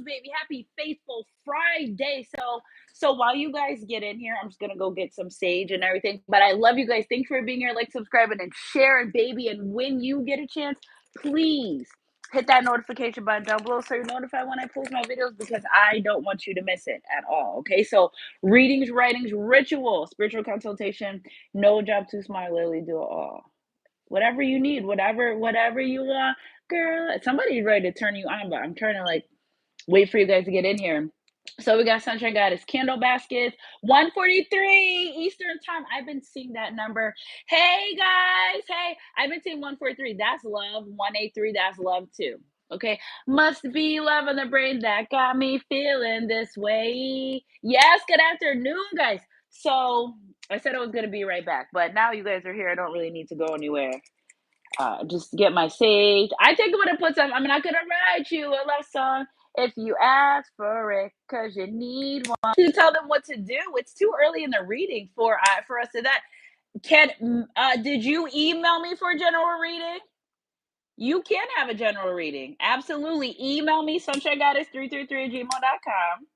baby. Happy Faithful Friday. So while you guys get in here, I'm just gonna go get some sage and everything. But I love you guys. Thanks for being here. Like, subscribing, and sharing, baby. And when you get a chance, please hit that notification button down below so you're notified when I post my videos, because I don't want you to miss it at all. Okay, so readings, writings, ritual, spiritual consultation, no job too small, literally do it all. Whatever you need, whatever you want, girl. Somebody's ready to turn you on, but I'm trying to like wait for you guys to get in here. So we got Sunshine Goddess candle baskets, 1:43 Eastern time. I've been seeing that number. Hey guys, hey, I've been seeing 1:43. That's love. 183, that's love too. Okay, must be love in the brain that got me feeling this way. Yes, good afternoon, guys. So I said I was gonna be right back, but now you guys are here. I don't really need to go anywhere. Just get my sage. I think I'm gonna put some. I'm not gonna write you a love song if you ask for it, cause you need one. To tell them what to do. It's too early in the reading for us to that. Did you email me for a general reading? You can have a general reading. Absolutely. Email me sunshinegoddess333@gmail.com.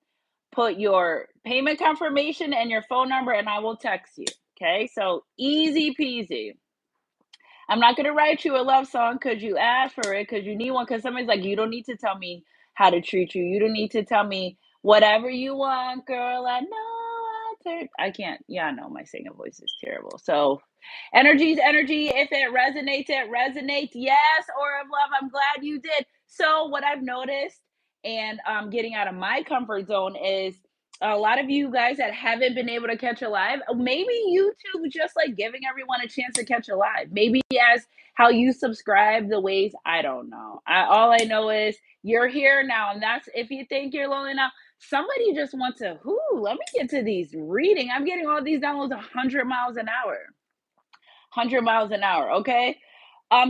Put your payment confirmation and your phone number, and I will text you. Okay, so easy peasy. I'm not gonna write you a love song because you asked for it, because you need one. Because somebody's like, you don't need to tell me how to treat you. You don't need to tell me whatever you want, girl. I know I can't. Yeah, I know my singing voice is terrible. So, energy's energy. If it resonates, it resonates. Yes, or of love. I'm glad you did. So, what I've noticed, and getting out of my comfort zone, is a lot of you guys that haven't been able to catch a live, maybe YouTube just like giving everyone a chance to catch a live. Maybe as how you subscribe the ways, I don't know. All I know is you're here now, and that's if you think you're lonely now. Somebody just wants to, let me get to these reading. I'm getting all these downloads 100 miles an hour. 100 miles an hour, okay?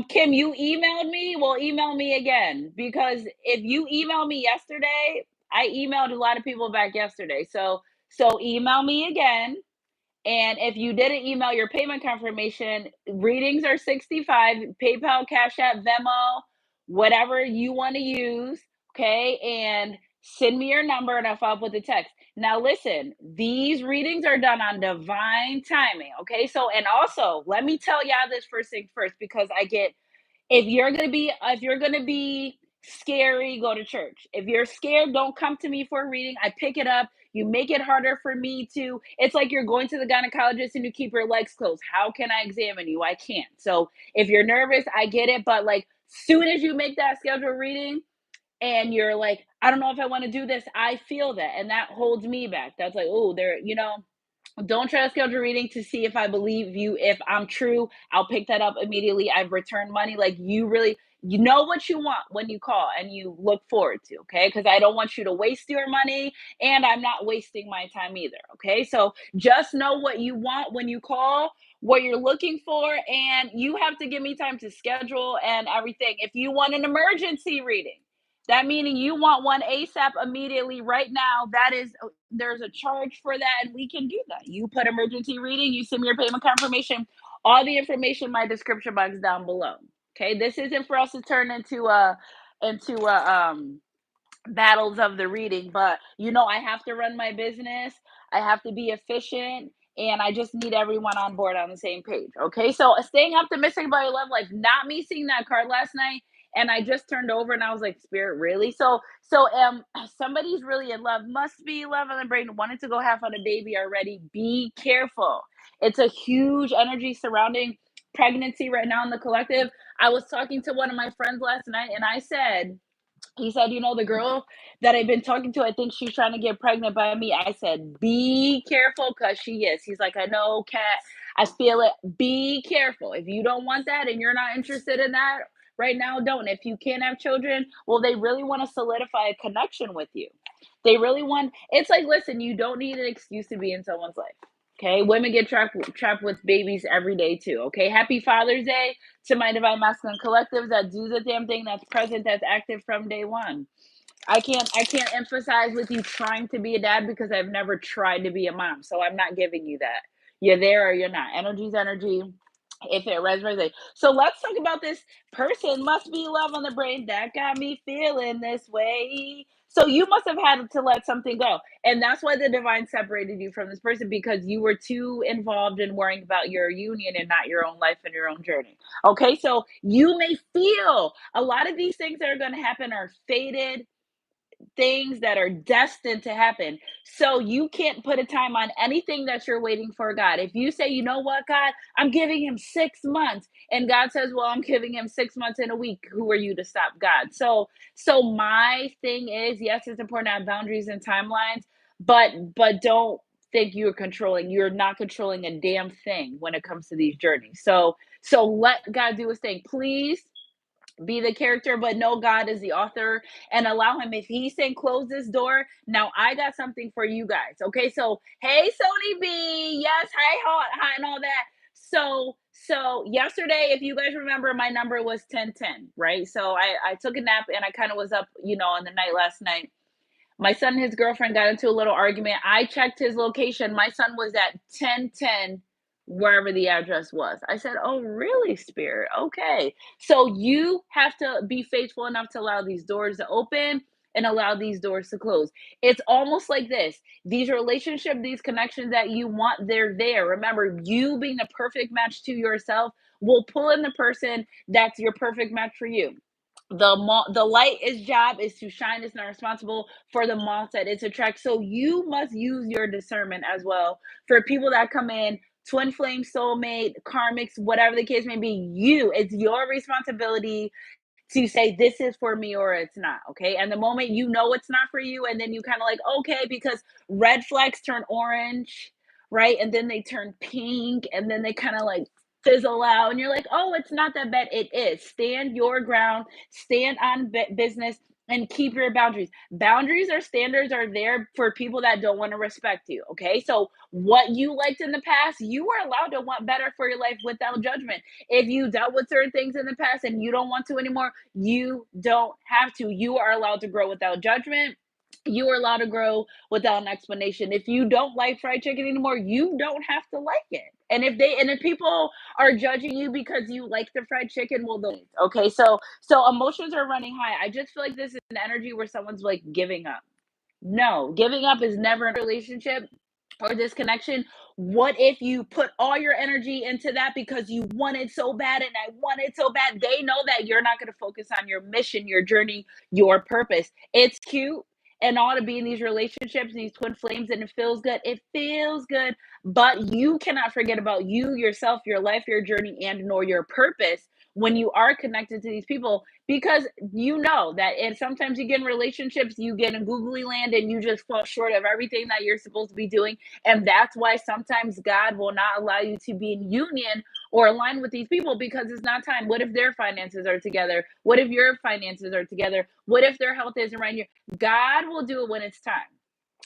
Kim, you emailed me? Well, email me again, because if you emailed me yesterday, I emailed a lot of people back yesterday. So email me again. And if you didn't email your payment confirmation, readings are 65, PayPal, Cash App, Venmo, whatever you want to use, okay? And send me your number and I'll follow up with the text. Now listen, these readings are done on divine timing, okay? So, and also, let me tell y'all this first thing first, because I get, if you're gonna be scary, go to church. If you're scared, don't come to me for a reading. I pick it up. You make it harder for me to. It's like you're going to the gynecologist and you keep your legs closed. How can I examine you? I can't. So if you're nervous, I get it. But like, soon as you make that scheduled reading and you're like, I don't know if I want to do this, I feel that, and that holds me back. That's like, oh, don't try to schedule a reading to see if I believe you. If I'm true, I'll pick that up immediately. I've returned money. Like, you know what you want when you call and you look forward to, okay? Because I don't want you to waste your money, and I'm not wasting my time either, okay? So just know what you want when you call, what you're looking for, and you have to give me time to schedule and everything. If you want an emergency reading, that meaning you want one ASAP immediately right now, there's a charge for that, and we can do that. You put emergency reading, you send me your payment confirmation, all the information in my description box down below. Okay, this isn't for us to turn into battles of the reading, but I have to run my business. I have to be efficient, and I just need everyone on board on the same page. Okay, so staying optimistic about your love life. Not me seeing that card last night, and I just turned over and I was like, Spirit, really? So somebody's really in love. Must be love in the brain. Wanted to go half on a baby already. Be careful. It's a huge energy surrounding pregnancy right now in the collective. I was talking to one of my friends last night, and he said, the girl that I've been talking to, I think she's trying to get pregnant by me. I said, be careful, because she is. He's like, I know, Kat, I feel it. Be careful. If you don't want that and you're not interested in that right now, don't. If you can't have children, well, they really want to solidify a connection with you. It's like, listen, you don't need an excuse to be in someone's life. Okay, women get trapped with babies every day too. Okay, happy Father's Day to my Divine Masculine collectives that do the damn thing, that's present, that's active from day one. I can't emphasize with you trying to be a dad, because I've never tried to be a mom, so I'm not giving you that. You're there or you're not. Energy's energy. if it resonates. So let's talk about this person must be love on the brain that got me feeling this way. So you must have had to let something go. And that's why the divine separated you from this person, because you were too involved in worrying about your union and not your own life and your own journey. Okay, so you may feel a lot of these things that are going to happen are fated things that are destined to happen. So you can't put a time on anything that you're waiting for God. If you say, you know what, God, I'm giving him 6 months, and God says, well, I'm giving him 6 months in a week, who are you to stop God? So my thing is, yes, it's important to have boundaries and timelines, but don't think you're not controlling a damn thing when it comes to these journeys. So let God do his thing. Please be the character, but know God is the author, and allow him. If he's saying close this door, now I got something for you guys. Okay, so hey, Sony B, yes, hi, and all that. So yesterday, if you guys remember, my number was 1010, right? So I took a nap and I kind of was up, in the night last night. My son and his girlfriend got into a little argument. I checked his location. My son was at 1010, wherever the address was. I said, oh, really, Spirit? Okay. So you have to be faithful enough to allow these doors to open and allow these doors to close. It's almost like this: these relationships, these connections that you want, they're there. Remember, you being the perfect match to yourself will pull in the person that's your perfect match for you. The light is job is to shine. It's not responsible for the moth that it's attract. So you must use your discernment as well for people that come in, twin flame, soulmate, karmics, whatever the case may be. It's your responsibility to say this is for me or it's not. Okay, and the moment you know it's not for you, and then you kind of like, okay, because red flags turn orange, right, and then they turn pink, and then they kind of like fizzle out, and you're like, oh, it's not that bad. It is. Stand your ground, stand on business, and keep your boundaries. Boundaries or standards are there for people that don't want to respect you. Okay, so what you liked in the past, you were allowed to want better for your life without judgment. If you dealt with certain things in the past and you don't want to anymore, you don't have to. You are allowed to grow without judgment. You are allowed to grow without an explanation. If you don't like fried chicken anymore, you don't have to like it. And if people are judging you because you like the fried chicken, well, then okay. So emotions are running high. I just feel like this is an energy where someone's like giving up. No, giving up is never a relationship or this connection. What if you put all your energy into that because you want it so bad and I want it so bad? They know that you're not going to focus on your mission, your journey, your purpose. It's cute and all to be in these relationships, these twin flames, and it feels good. It feels good, but you cannot forget about you, yourself, your life, your journey, and nor your purpose when you are connected to these people, because you know that. And sometimes you get in relationships, you get in googly land, and you just fall short of everything that you're supposed to be doing. And that's why sometimes God will not allow you to be in union or align with these people, because it's not time. What if their finances are together? What if your finances are together? What if their health isn't right here? God will do it when it's time.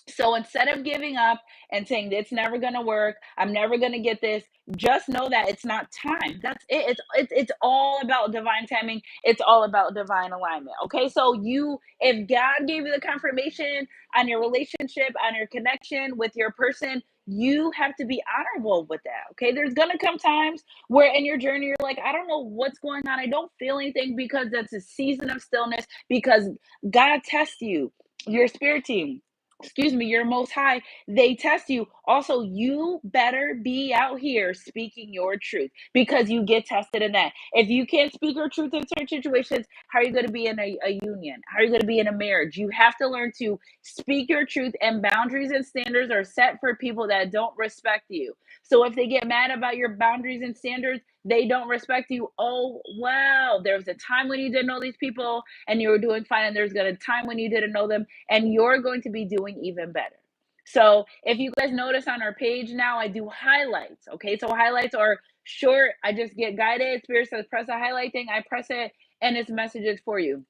So instead of giving up and saying it's never going to work, I'm never going to get this, just know that it's not time. That's it. It's all about divine timing. It's all about divine alignment. Okay? So if God gave you the confirmation on your relationship, on your connection with your person, you have to be honorable with that. Okay? There's going to come times where in your journey you're like, I don't know what's going on. I don't feel anything, because that's a season of stillness, because God tests you, your spirit team, excuse me, your most high, they test you. Also, you better be out here speaking your truth, because you get tested in that. If you can't speak your truth in certain situations, how are you going to be in a union? How are you going to be in a marriage? You have to learn to speak your truth, and boundaries and standards are set for people that don't respect you. So if they get mad about your boundaries and standards, they don't respect you. Oh, wow. There was a time when you didn't know these people and you were doing fine, and there's going to time when you didn't know them and you're going to be doing even better. So if you guys notice on our page now, I do highlights. Okay, so highlights are short. I just get guided. Spirit says press a highlight thing. I press it, and it's messages for you.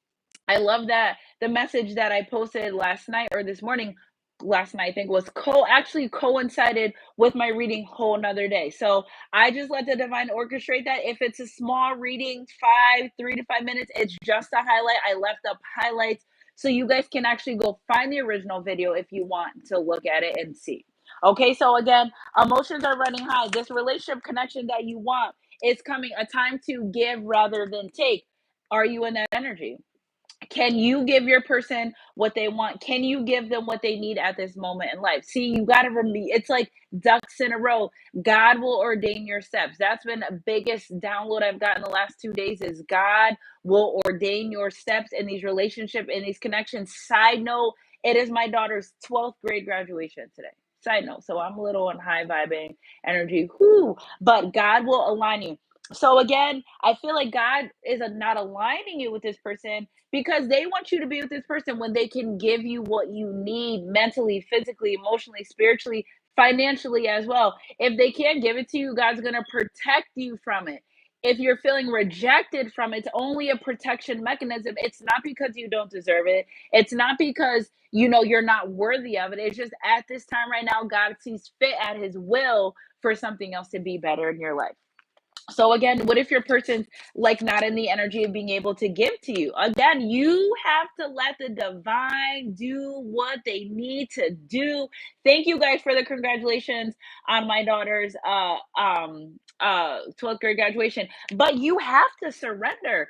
I love that the message that I posted last night or this morning, last night I think, was actually coincided with my reading whole another day. So I just let the divine orchestrate that. If it's a small reading, 3 to 5 minutes, it's just a highlight. I left up highlights so you guys can actually go find the original video if you want to look at it and see. Okay, so again, emotions are running high. This relationship connection that you want, It's coming a time to give rather than take. Are you in that energy? Can you give your person what they want? Can you give them what they need at this moment in life? See, you got to remember, it's like ducks in a row. God will ordain your steps. That's been the biggest download I've gotten the last 2 days is God will ordain your steps in these relationships, in these connections. Side note, it is my daughter's 12th grade graduation today. Side note. So I'm a little on high vibing energy. Whoo, but God will align you. So again, I feel like God is not aligning you with this person because they want you to be with this person when they can give you what you need mentally, physically, emotionally, spiritually, financially as well. If they can't give it to you, God's going to protect you from it. If you're feeling rejected from it, it's only a protection mechanism. It's not because you don't deserve it. It's not because you're not worthy of it. It's just at this time right now, God sees fit at his will for something else to be better in your life. So again, what if your person's like not in the energy of being able to give to you? Again, you have to let the divine do what they need to do. Thank you guys for the congratulations on my daughter's 12th grade graduation. But you have to surrender.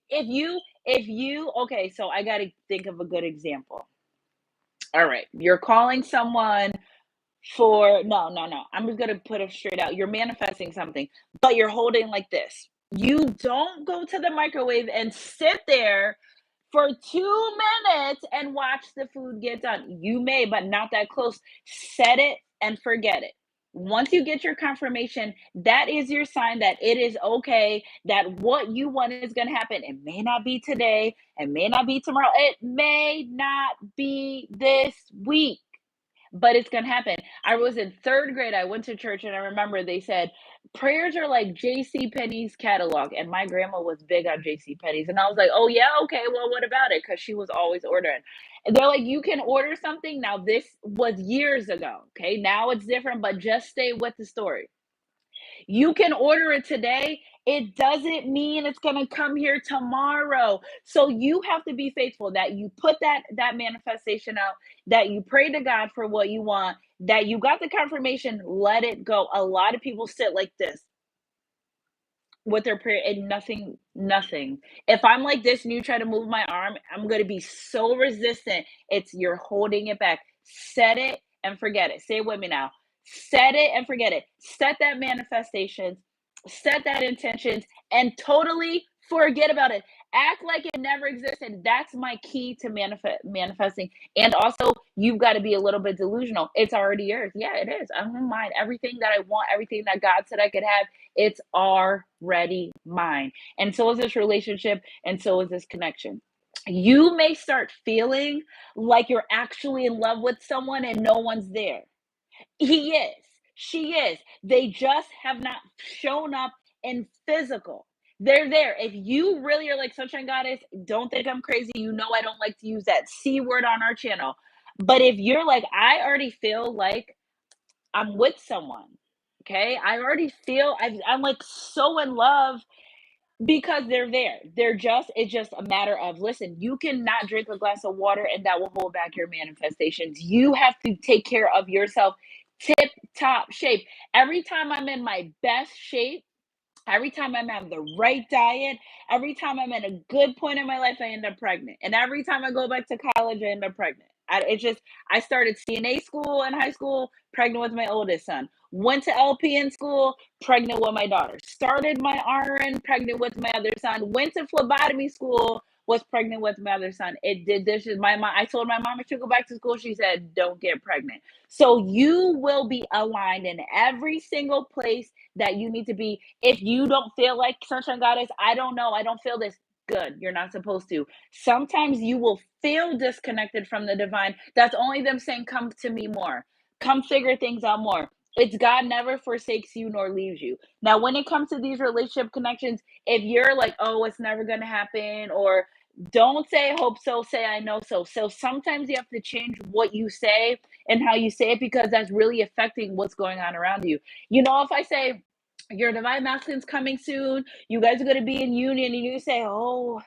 If you okay, so I got to think of a good example. All right, you're calling someone for no. I'm just gonna put it straight out. You're manifesting something, but you're holding like this. You don't go to the microwave and sit there for 2 minutes and watch the food get done. You may, but not that close. Set it and forget it. Once you get your confirmation, that is your sign that it is okay, that what you want is going to happen. It may not be today, it may not be tomorrow, it may not be this week, but it's gonna happen. I was in third grade. I went to church, and I remember they said prayers are like J.C. Penney's catalog, and my grandma was big on J.C. Penney's, and I was like, "Oh yeah, okay. Well, what about it?" Because she was always ordering. And they're like, "You can order something now." This was years ago. Okay, now it's different, but just stay with the story. You can order it today. It doesn't mean it's going to come here tomorrow. So you have to be faithful that you put that manifestation out, that you pray to God for what you want, that you got the confirmation, let it go. A lot of people sit like this with their prayer and nothing. If I'm like this and you try to move my arm, I'm going to be so resistant. It's you're holding it back. Set it and forget it. Say it with me now. Set it and forget it. Set that manifestation, set that intentions, and totally forget about it. Act like it never existed. That's my key to manifesting. And also, you've got to be a little bit delusional. It's already yours. Yeah, it is. I don't mind everything that I want, everything that God said I could have. It's already mine. And so is this relationship, and so is this connection. You may start feeling like you're actually in love with someone and no one's there. He is. She is. They just have not shown up in physical. They're there. If you really are like Sunshine Goddess, don't think I'm crazy. You know I don't like to use that C word on our channel. But if you're like, I already feel like I'm with someone. Okay. I already feel I'm like so in love because they're there. It's just a matter of, listen, you cannot drink a glass of water and that will hold back your manifestations. You have to take care of yourself tip top shape. Every time I'm in my best shape, every time I'm on the right diet, every time I'm at a good point in my life, I end up pregnant. And every time I go back to college, I end up pregnant. I started CNA school in high school, pregnant with my oldest son. Went to LP in school, pregnant with my daughter. Started my RN, pregnant with my other son. Went to phlebotomy school, was pregnant with my other son. It did this. Is my mom. I told my mom I should go back to school. She said, "Don't get pregnant." So you will be aligned in every single place that you need to be. If you don't feel like Sunshine Goddess, I don't know, I don't feel this. Good, you're not supposed to. Sometimes you will feel disconnected from the divine. That's only them saying, "Come to me more. Come figure things out more." It's God never forsakes you nor leaves you. Now, when it comes to these relationship connections, if you're like, "Oh, it's never going to happen," or don't say "I hope so," say "I know so." So sometimes you have to change what you say and how you say it because that's really affecting what's going on around you. If I say, "Your divine masculine's coming soon, you guys are going to be in union," and you say, "Oh,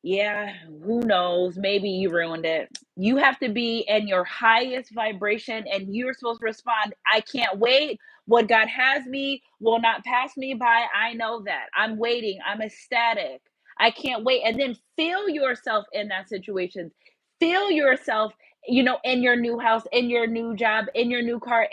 Yeah, who knows? Maybe you ruined it. You have to be in your highest vibration and you're supposed to respond. I can't wait. What God has me will not pass me by. I know that. I'm waiting. I'm ecstatic. I can't wait. And then feel yourself in that situation. Feel yourself, in your new house, in your new job, in your new car,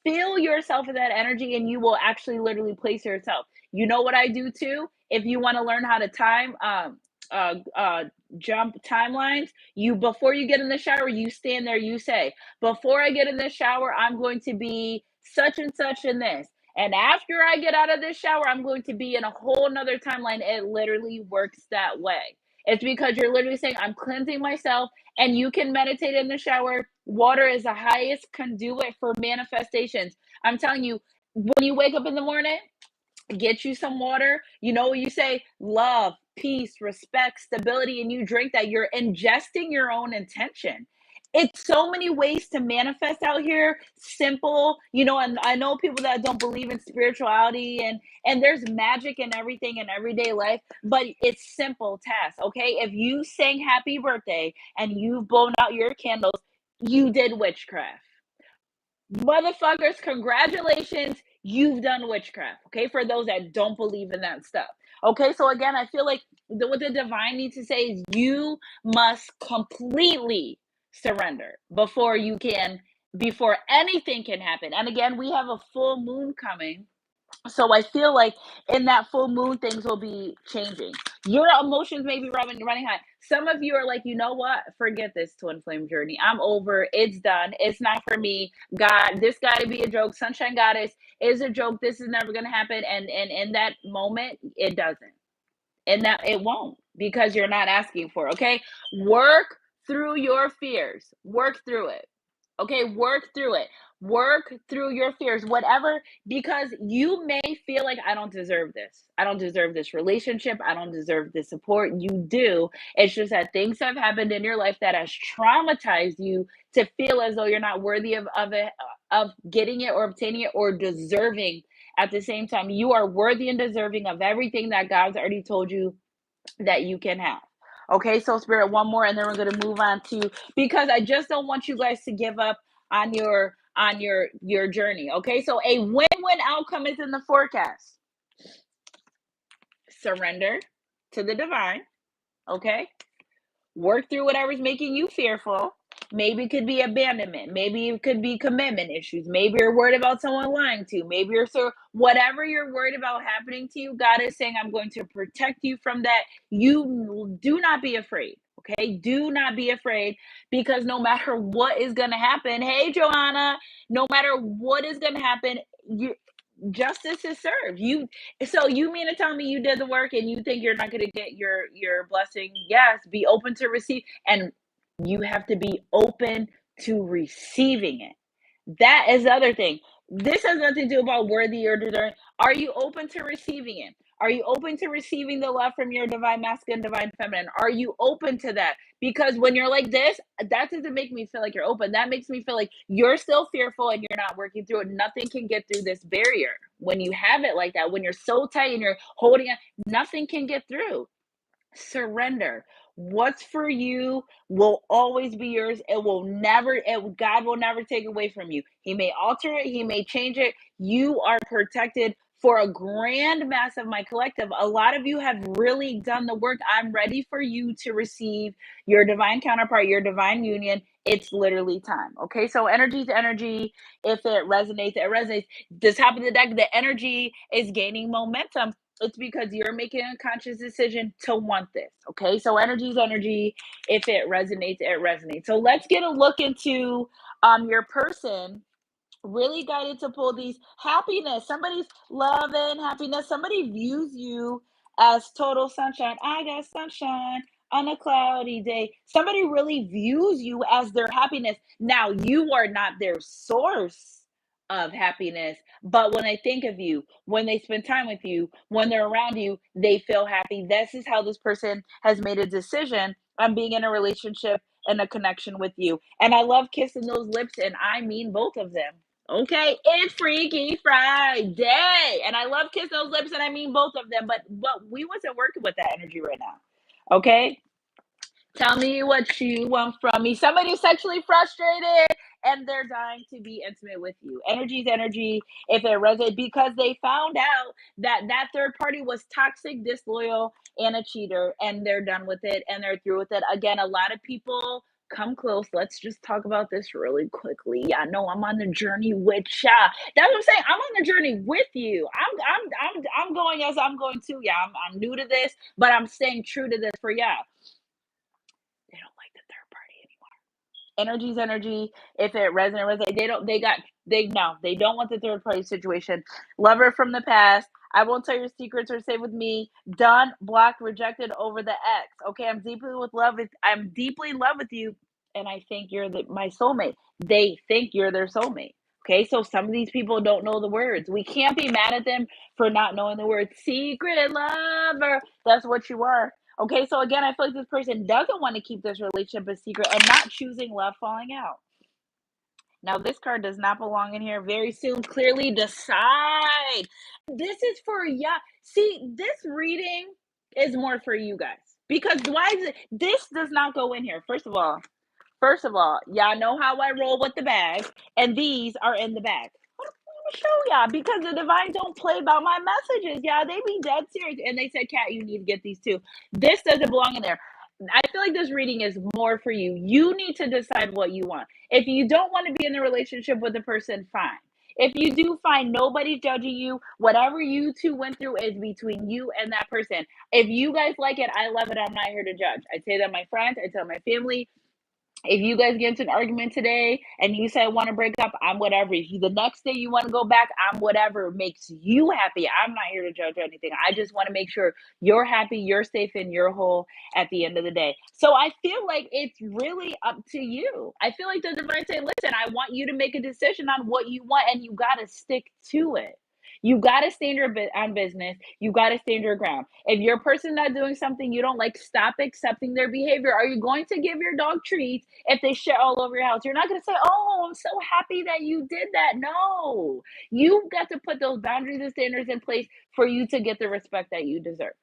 feel yourself in that energy and you will actually literally place yourself. You know what I do too? If you want to learn how to time, uh, uh, jump timelines, you before you get in the shower, you stand there, you say, before I get in the shower, I'm going to be such and such in this. And after I get out of this shower, I'm going to be in a whole nother timeline. It literally works that way. It's because you're literally saying, I'm cleansing myself, and you can meditate in the shower. Water is the highest conduit for manifestations. I'm telling you, when you wake up in the morning, get you some water. You say love, peace, respect, stability, and you drink that. You're ingesting your own intention. It's so many ways to manifest out here. Simple, and I know people that don't believe in spirituality, and there's magic in everything in everyday life, but it's simple tasks. Okay, if you sang happy birthday and you've blown out your candles, you did witchcraft. Motherfuckers, congratulations, you've done witchcraft. Okay, for those that don't believe in that stuff. Okay, so again, I feel like what the divine needs to say is you must completely surrender before anything can happen. And again, we have a full moon coming, so I feel like in that full moon, things will be changing. Your emotions may be running high. Some of you are like, you know what? Forget this twin flame journey. I'm over. It's done. It's not for me. God, this got to be a joke. Sunshine Goddess is a joke. This is never going to happen. And in that moment, it doesn't. And that it won't, because you're not asking for it. Okay, work through your fears. Work through it. Okay, work through it. Work through your fears, whatever, because you may feel like, I don't deserve this. I don't deserve this relationship. I don't deserve this support. You do. It's just that things have happened in your life that has traumatized you to feel as though you're not worthy of it, of getting it or obtaining it or deserving. At the same time, you are worthy and deserving of everything that God's already told you that you can have. Okay, so Spirit, one more, and then we're gonna move on to, because I just don't want you guys to give up on your journey. Okay, so a win-win outcome is in the forecast. Surrender to the divine. Okay, work through whatever's making you fearful. Maybe it could be abandonment. Maybe it could be commitment issues. Maybe you're worried about someone lying to you. Maybe you're whatever you're worried about happening to you, God is saying, I'm going to protect you from that. You do not be afraid. Okay. Do not be afraid, because no matter what is going to happen, hey, Joanna, no matter what is going to happen, you, justice is served. So you mean to tell me you did the work and you think you're not going to get your blessing? Yes, be open to receive, and you have to be open to receiving it. That is the other thing. This has nothing to do about worthy or deserving. Are you open to receiving it? Are you open to receiving the love from your divine masculine, divine feminine? Are you open to that? Because when you're like this, that doesn't make me feel like you're open. That makes me feel like you're still fearful and you're not working through it. Nothing can get through this barrier. When you have it like that, when you're so tight and you're holding it, nothing can get through. Surrender. What's for you will always be yours. God will never take away from you. He may alter it, he may change it. You are protected for a grand mass of my collective. A lot of you have really done the work. I'm ready for you to receive your divine counterpart, your divine union. It's literally time. Okay, so energy to energy. If it resonates, it resonates. The top of the deck, the energy is gaining momentum. It's because you're making a conscious decision to want this. Okay, so energy is energy. If it resonates, it resonates. So let's get a look into your person. Really guided to pull these happiness. Somebody's love and happiness. Somebody views you as total sunshine. I got sunshine on a cloudy day. Somebody really views you as their happiness. Now, you are not their source of happiness, but when they think of you, when they spend time with you, when they're around you, they feel happy. This is how this person has made a decision on being in a relationship and a connection with you. And I love kissing those lips, and I mean both of them. Okay, it's Freaky Friday, and I love kissing those lips, and I mean both of them. But we wasn't working with that energy right now. Okay? Tell me what you want from me. Somebody's sexually frustrated and they're dying to be intimate with you. Energy is energy. If it resonates, because they found out that that third party was toxic, disloyal, and a cheater, and they're done with it and they're through with it. Again, a lot of people come close. Let's just talk about this really quickly. Yeah, no, I'm on the journey with ya. That's what I'm saying. I'm on the journey with you. I'm going as I'm going too. Yeah, I'm new to this, but I'm staying true to this for ya. They don't like the third party anymore. Energy's energy. If it resonates, they don't want the third party situation. Lover from the past. I won't tell your secrets or stay with me. Done, blocked, rejected over the ex. Okay, I'm deeply in love with you, and I think you're my soulmate. They think you're their soulmate. Okay, so some of these people don't know the words. We can't be mad at them for not knowing the words. Secret lover. That's what you are. Okay, so again, I feel like this person doesn't want to keep this relationship a secret and not choosing love falling out. Now, this card does not belong in here. Very soon, clearly decide. This is for yeah. See, this reading is more for you guys because why is it? This does not go in here. First of all, y'all know how I roll with the bag, and these are in the bag. I'm gonna show y'all because the divine don't play about my messages, y'all. They be dead serious, and they said, "Cat, you need to get these too." This doesn't belong in there. I feel like this reading is more for you. You need to decide what you want. If you don't want to be in a relationship with a person, fine. If you do, fine. Nobody's judging you. Whatever you two went through is between you and that person. If you guys like it, I love it. I'm not here to judge. I say that to my friends. I tell my family. If you guys get into an argument today and you say I want to break up, I'm whatever. If you the next day you want to go back, I'm whatever makes you happy. I'm not here to judge or anything. I just want to make sure you're happy, you're safe, and you're whole at the end of the day. So I feel like it's really up to you. I feel like the divine say, listen, I want you to make a decision on what you want, and you gotta stick to it. You got to stand your bit on business. You got to stand your ground. If your person not doing something you don't like, stop accepting their behavior. Are you going to give your dog treats if they shit all over your house? You're not going to say, "Oh, I'm so happy that you did that." No, you've got to put those boundaries and standards in place for you to get the respect that you deserve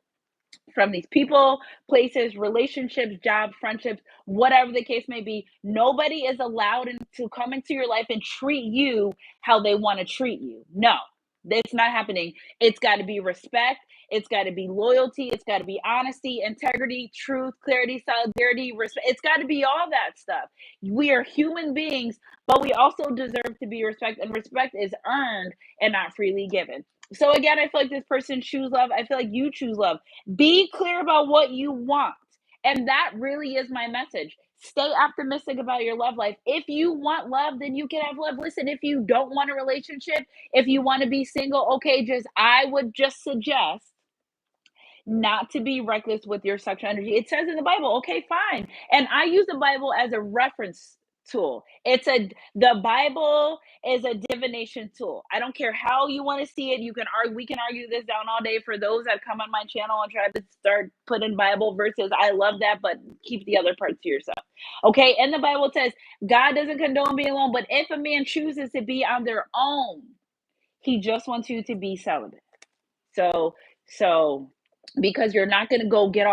from these people, places, relationships, jobs, friendships, whatever the case may be. Nobody is allowed to come into your life and treat you how they want to treat you. No, that's not happening. It's got to be respect. It's got to be loyalty. It's got to be honesty, integrity, truth, clarity, solidarity, respect. It's got to be all that stuff. We are human beings, but we also deserve to be respected, and respect is earned and not freely given. So again, I feel like this person choose love. I feel like you choose love. Be clear about what you want. And that really is my message. Stay optimistic about your love life. If you want love, then you can have love. Listen, if you don't want a relationship, if you want to be single, okay, I would just suggest not to be reckless with your sexual energy. It says in the Bible, okay, fine. And I use the Bible as a reference tool. The Bible is a divination tool. I don't care how you want to see it. We can argue this down all day. For those that come on my channel and try to start putting Bible verses, I love that, but keep the other parts to yourself. Okay. And the Bible says God doesn't condone being alone, but if a man chooses to be on their own, he just wants you to be celibate. So because you're not going to go get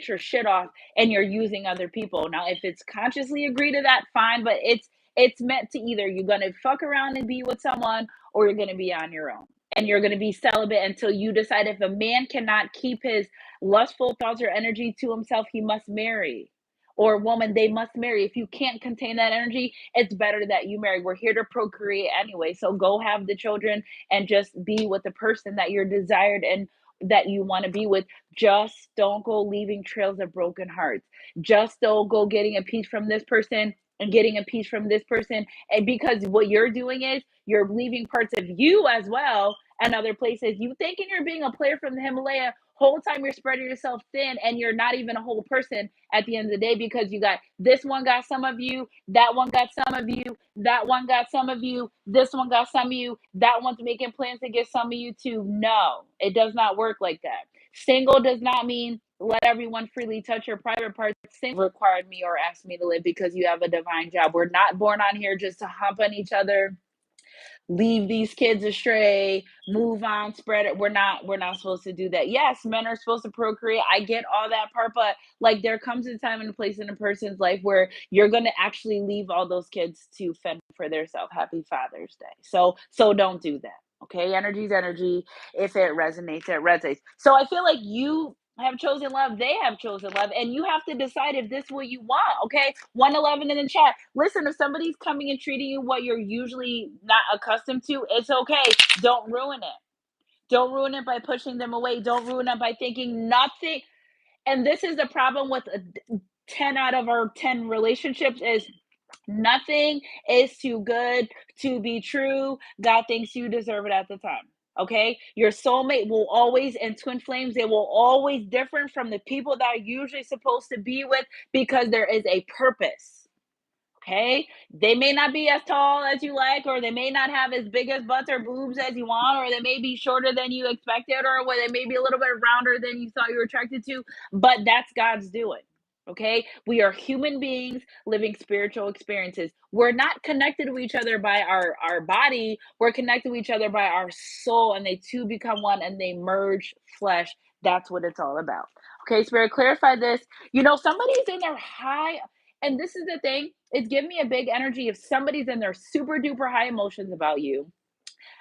your shit off and you're using other people. Now if it's consciously agree to that, fine, but it's meant to either you're going to fuck around and be with someone, or you're going to be on your own, and you're going to be celibate until you decide. If a man cannot keep his lustful thoughts or energy to himself, he must marry. Or a woman, they must marry. If you can't contain that energy, it's better that you marry. We're here to procreate anyway, so go have the children and just be with the person that you're desired and that you want to be with. Just don't go leaving trails of broken hearts. Just don't go getting a piece from this person and getting a piece from this person. And because what you're doing is you're leaving parts of you as well and other places. You thinking you're being a player from the Himalaya, whole time you're spreading yourself thin, and you're not even a whole person at the end of the day, because you got this one got some of you, that one got some of you, that one got some of you, this one got some of you, that one's making plans to get some of you too. No, it does not work like that. Single does not mean let everyone freely touch your private parts. Single required me or asked me to live because you have a divine job. We're not born on here just to hump on each other. leave these kids astray, move on, spread it. We're not supposed to do that. Yes, men are supposed to procreate. I get all that part, but like there comes a time and a place in a person's life where you're gonna actually leave all those kids to fend for themselves. Happy Father's Day. So don't do that. Okay, energy's energy. If it resonates, it resonates. So I feel like you have chosen love, they have chosen love, and you have to decide if this is what you want. Okay, 111 in the chat. Listen, if somebody's coming and treating you what you're usually not accustomed to, it's okay. Don't ruin it. Don't ruin it by pushing them away. Don't ruin it by thinking nothing. And this is the problem with 10 out of our 10 relationships is nothing is too good to be true. God thinks you deserve it at the time. Okay, your soulmate will always, and twin flames, they will always different from the people that are usually supposed to be with, because there is a purpose. Okay, they may not be as tall as you like, or they may not have as big as butts or boobs as you want, or they may be shorter than you expected, or they may be a little bit rounder than you thought you were attracted to, but that's God's doing. Okay, we are human beings living spiritual experiences. We're not connected to each other by our body, we're connected to each other by our soul, and they two become one and they merge flesh. That's what it's all about. Okay, Spirit, clarify this. Somebody's in their high, and this is the thing, it's giving me a big energy if somebody's in their super duper high emotions about you.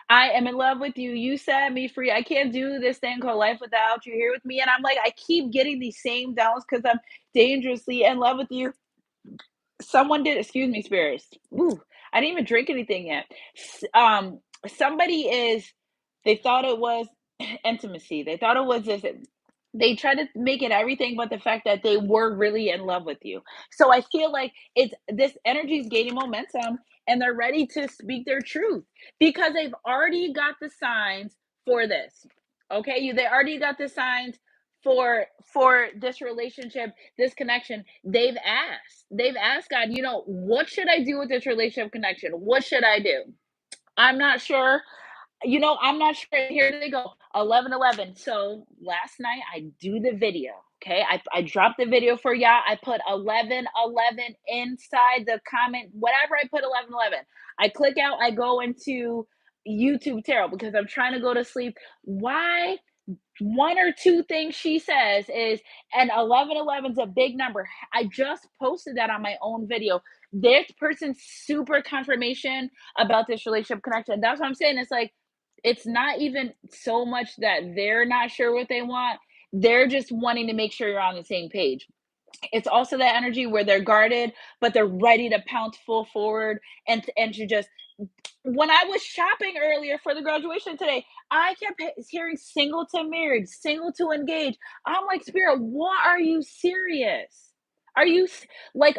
I am in love with you. You set me free. I can't do this thing called life without you here with me. And I'm like, I keep getting these same downs because I'm dangerously in love with you. Someone did, excuse me, spirits. Ooh, I didn't even drink anything yet. Somebody is, they thought it was intimacy. They thought it was this. They try to make it everything but the fact that they were really in love with you. So I feel like it's this energy is gaining momentum, and they're ready to speak their truth because they've already got the signs for this. Okay, they already got the signs for this relationship, this connection. They've asked God, what should I do with this relationship connection? What should I do? I'm not sure. I'm not sure. Here they go. 11:11. So last night I do the video. Okay. I dropped the video for y'all. I put 11:11 inside the comment, whatever I put 11:11. I click out, I go into YouTube Tarot because I'm trying to go to sleep. Why? One or two things she says is, and 11:11 is a big number. I just posted that on my own video. This person's super confirmation about this relationship connection. That's what I'm saying. It's like, it's not even so much that they're not sure what they want. They're just wanting to make sure you're on the same page. It's also that energy where they're guarded, but they're ready to pounce full forward and to just, when I was shopping earlier for the graduation today, I kept hearing single to married, single to engaged. I'm like, Spirit, what, are you serious? Are you like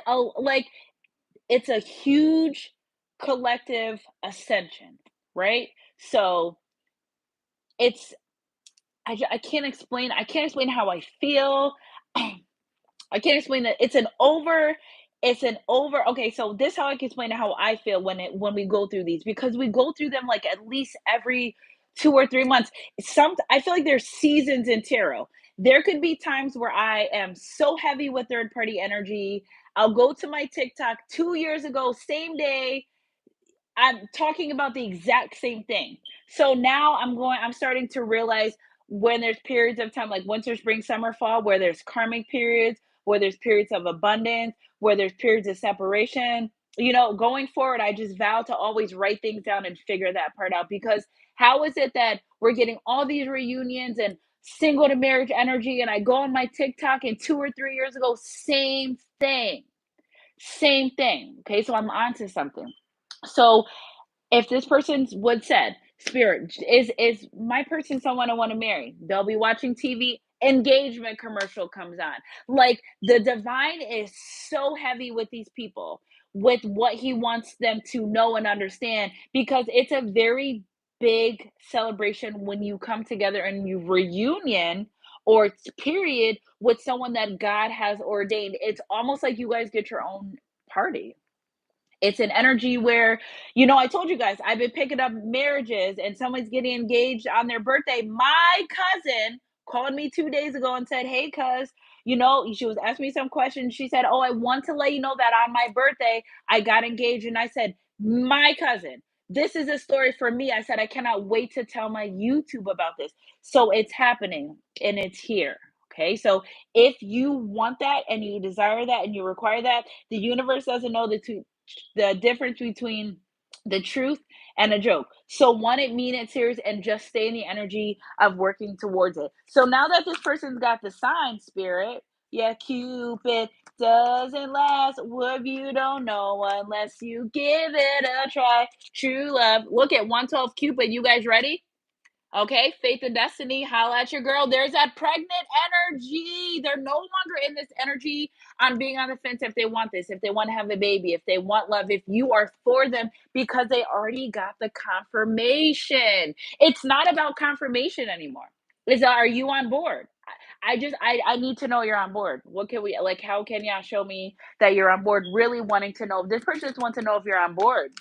it's a huge collective ascension, right? So it's, I can't explain. I can't explain how I feel. I can't explain that. It's an over. Okay, so this how I can explain how I feel when we go through these, because we go through them like at least every 2 or 3 months. I feel like there's seasons in tarot. There could be times where I am so heavy with third party energy. I'll go to my TikTok 2 years ago, same day, I'm talking about the exact same thing. So now I'm starting to realize when there's periods of time like winter, spring, summer, fall, where there's karmic periods, where there's periods of abundance, where there's periods of separation. Going forward, I just vow to always write things down and figure that part out, because how is it that we're getting all these reunions and single to marriage energy? And I go on my TikTok and 2 or 3 years ago, same thing. Same thing. Okay, so I'm onto something. So if this person would said, Spirit, is my person someone I want to marry? They'll be watching TV, engagement commercial comes on. Like the divine is so heavy with these people, with what he wants them to know and understand, because it's a very big celebration when you come together and you reunion or period with someone that God has ordained. It's almost like you guys get your own party. It's an energy where, I told you guys, I've been picking up marriages and someone's getting engaged on their birthday. My cousin called me 2 days ago and said, Hey, cuz, she was asking me some questions. She said, Oh, I want to let you know that on my birthday, I got engaged. And I said, My cousin. This is a story for me. I said, I cannot wait to tell my YouTube about this. So it's happening and it's here. Okay. So if you want that and you desire that and you require that, the universe doesn't know the difference between the truth and a joke. So want it, mean it, serious, and just stay in the energy of working towards it. So now that this person's got the sign, spirit, yeah, Cupid doesn't last. What you don't know unless you give it a try. True love. Look at 112 Cupid. You guys ready? Okay, faith and destiny, holla at your girl. There's that pregnant energy. They're no longer in this energy on being on the fence if they want this, if they want to have a baby, if they want love, if you are for them because they already got the confirmation. It's not about confirmation anymore. Is are you on board? I need to know you're on board. What can we like? How can y'all show me that you're on board? Really wanting to know. This person just wants to know if you're on board.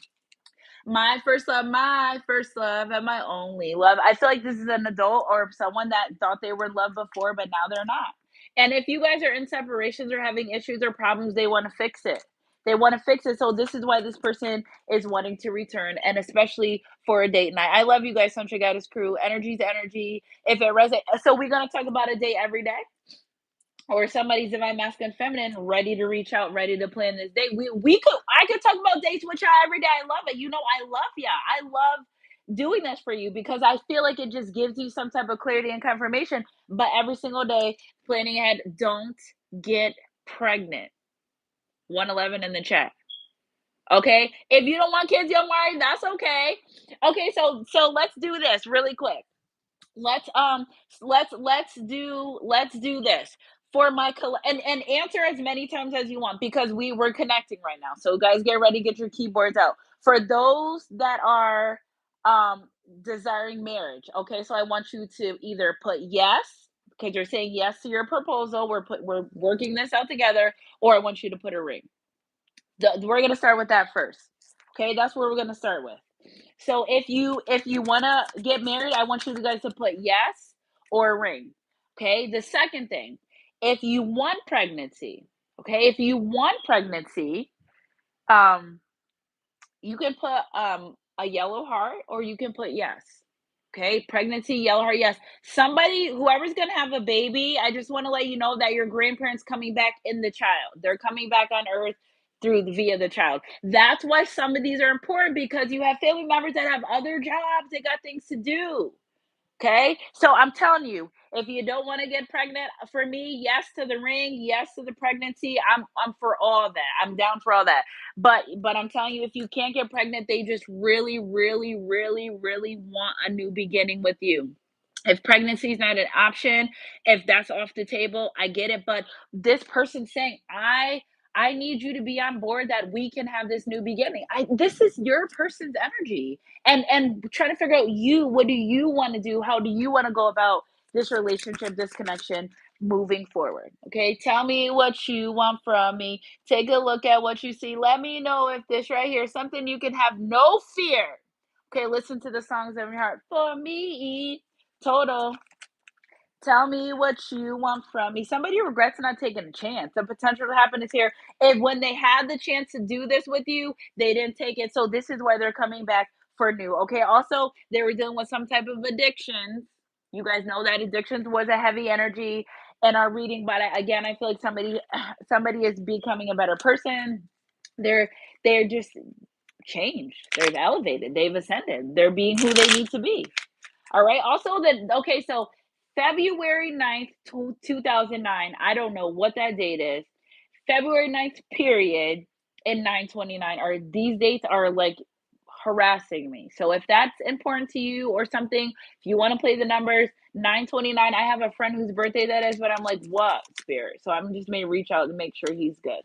My first love, and my only love. I feel like this is an adult or someone that thought they were in love before, but now they're not. And if you guys are in separations or having issues or problems, they want to fix it. They want to fix it. So this is why this person is wanting to return, and especially for a date night. I love you guys, Sunshine Goddess crew. Energy's energy. If it resonates, so we're gonna talk about a date every day, or somebody's divine masculine feminine ready to reach out, ready to plan this date. I could talk about dates with y'all every day. I love it. You know, I love y'all. I love doing this for you because I feel like it just gives you some type of clarity and confirmation. But every single day, planning ahead, don't get pregnant. 111 in the chat. Okay. If you don't want kids, young Mari, that's okay. Okay, so let's do this really quick. Let's do this for my and answer as many times as you want because we're connecting right now. So guys, get ready, get your keyboards out. For those that are desiring marriage, okay, so I want you to either put yes because you're saying yes to your proposal, we're working this out together, or I want you to put a ring. We're gonna start with that first. Okay, that's where we're gonna start with. So if you wanna get married, I want you guys to put yes or ring. Okay. The second thing, if you want pregnancy, okay, if you want pregnancy, um, you can put a yellow heart or you can put yes. Okay, pregnancy, yellow heart, yes. Somebody, whoever's gonna have a baby, I just want to let you know that your grandparents coming back in the child. They're coming back on earth via the child. That's why some of these are important because you have family members that have other jobs, they got things to do. Okay. So I'm telling you, if you don't want to get pregnant, for me, yes to the ring, yes to the pregnancy. I'm for all that. I'm down for all that. But I'm telling you, if you can't get pregnant, they just really, really, really, really want a new beginning with you. If pregnancy is not an option, if that's off the table, I get it. But this person saying, I need you to be on board that we can have this new beginning. This is your person's energy and trying to figure out what do you want to do, how do you want to go about this relationship, this connection moving forward. Okay, tell me what you want from me, take a look at what you see, let me know if this right here is something you can have no fear. Okay, listen to the songs of your heart for me. Total. Tell me what you want from me. Somebody regrets not taking a chance. The potential to happen is here. And when they had the chance to do this with you, they didn't take it. So this is why they're coming back for new. Okay. Also, they were dealing with some type of addictions. You guys know that addictions was a heavy energy in our reading, but again, I feel like somebody is becoming a better person. They're they're just changed. They've elevated. They've ascended. They're being who they need to be. All right. Also, okay, so February 9th, 2009. I don't know what that date is. February 9th, period, and 929 are these dates are like harassing me. So if that's important to you or something, if you want to play the numbers, 929. I have a friend whose birthday that is, but I'm like, what spirit? So I'm just may reach out to make sure he's good.